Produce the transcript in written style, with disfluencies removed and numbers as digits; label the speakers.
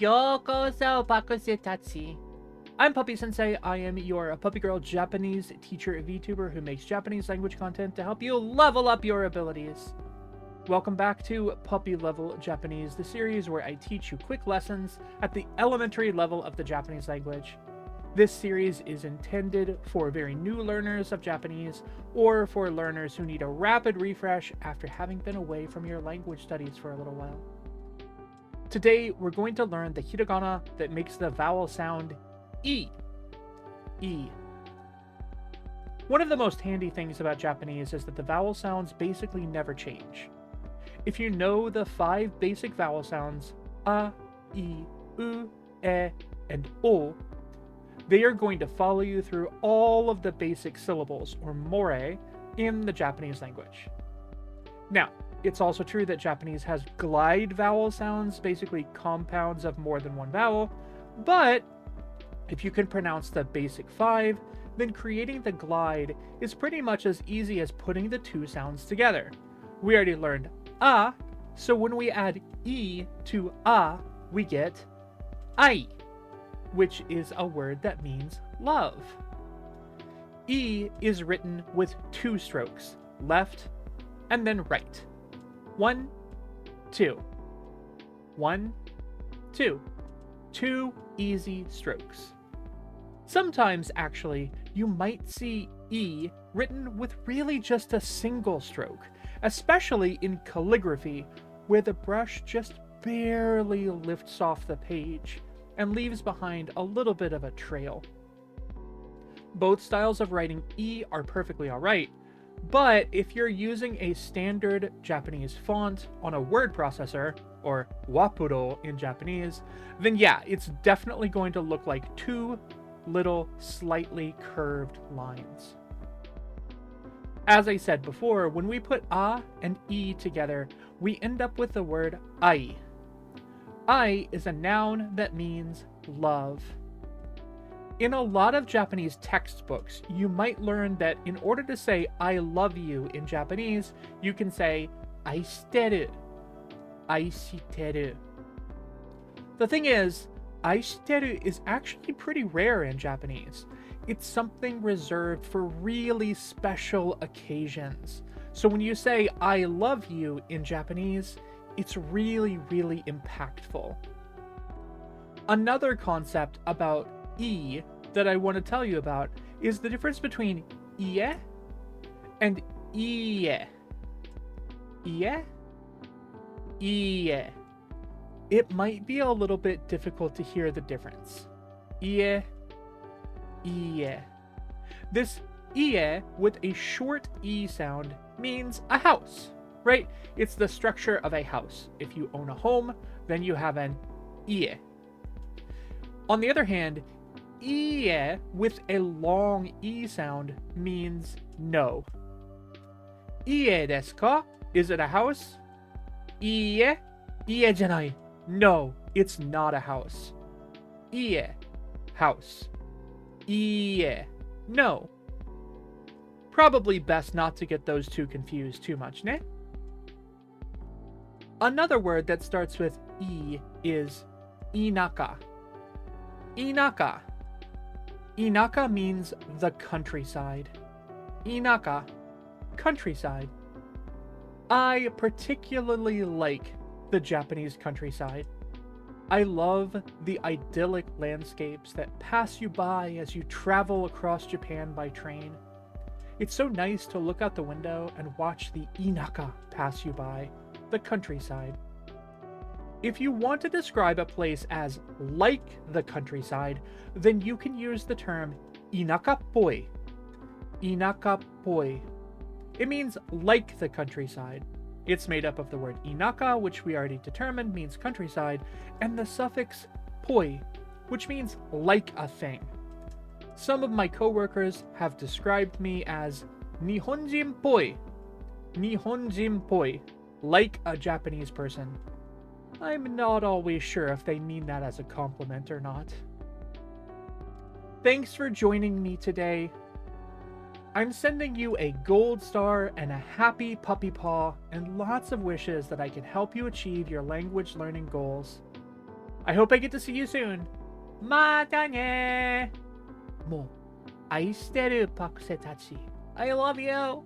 Speaker 1: Yokoso Bakusetachi. I'm Puppy-sensei. I am your puppy girl Japanese teacher VTuber who makes Japanese language content to help you level up your abilities. Welcome back to Puppy Level Japanese, the series where I teach you quick lessons at the elementary level of the Japanese language. This series is intended for very new learners of Japanese or for learners who need a rapid refresh after having been away from your language studies for a little while. Today, we're going to learn the hiragana that makes the vowel sound E. E. One of the most handy things about Japanese is that the vowel sounds basically never change. If you know the 5 basic vowel sounds, a, I, u, e, and o, they are going to follow you through all of the basic syllables, or more, in the Japanese language. Now, it's also true that Japanese has glide vowel sounds, basically compounds of more than one vowel, but if you can pronounce the basic 5, then creating the glide is pretty much as easy as putting the 2 sounds together. We already learned a, so when we add e to a, we get ai, which is a word that means love. E is written with 2 strokes, left and then right. 1, 2. 1, 2. 2 easy strokes. Sometimes, actually, you might see E written with really just a single stroke, especially in calligraphy, where the brush just barely lifts off the page and leaves behind a little bit of a trail. Both styles of writing E are perfectly alright, but if you're using a standard Japanese font on a word processor, or wapuro in Japanese, then yeah, it's definitely going to look like 2 little slightly curved lines. As I said before, when we put a and e together, we end up with the word ai. Ai is a noun that means love. In a lot of Japanese textbooks, you might learn that in order to say I love you in Japanese, you can say aishiteru, aishiteru. The thing is, aishiteru is actually pretty rare in Japanese. It's something reserved for really special occasions. So when you say I love you in Japanese, it's really, really impactful. Another concept about E that I want to tell you about is the difference between ie and ie. Ie? Ie. It might be a little bit difficult to hear the difference. Ie, ie. This ie with a short e sound means a house, right? It's the structure of a house. If you own a home, then you have an ie. On the other hand, ie with a long e sound means no. Ie desu ka? Is it a house? Ie, ie janai. No, it's not a house. Ie, house. Ie, no. Probably best not to get those 2 confused too much, ne? Another word that starts with E is inaka. Inaka. Inaka means the countryside. Inaka, countryside. I particularly like the Japanese countryside. I love the idyllic landscapes that pass you by as you travel across Japan by train. It's so nice to look out the window and watch the inaka pass you by, the countryside. If you want to describe a place as like the countryside, then you can use the term inaka-poi. Inaka-poi. It means like the countryside. It's made up of the word inaka, which we already determined means countryside, and the suffix poi, which means like a thing. Some of my coworkers have described me as Nihonjin-poi. Nihonjin-poi, like a Japanese person. I'm not always sure if they mean that as a compliment or not. Thanks for joining me today. I'm sending you a gold star and a happy puppy paw and lots of wishes that I can help you achieve your language learning goals. I hope I get to see you soon. Mata ne. Mo, aishiteru, Pakusei tachi. I love you.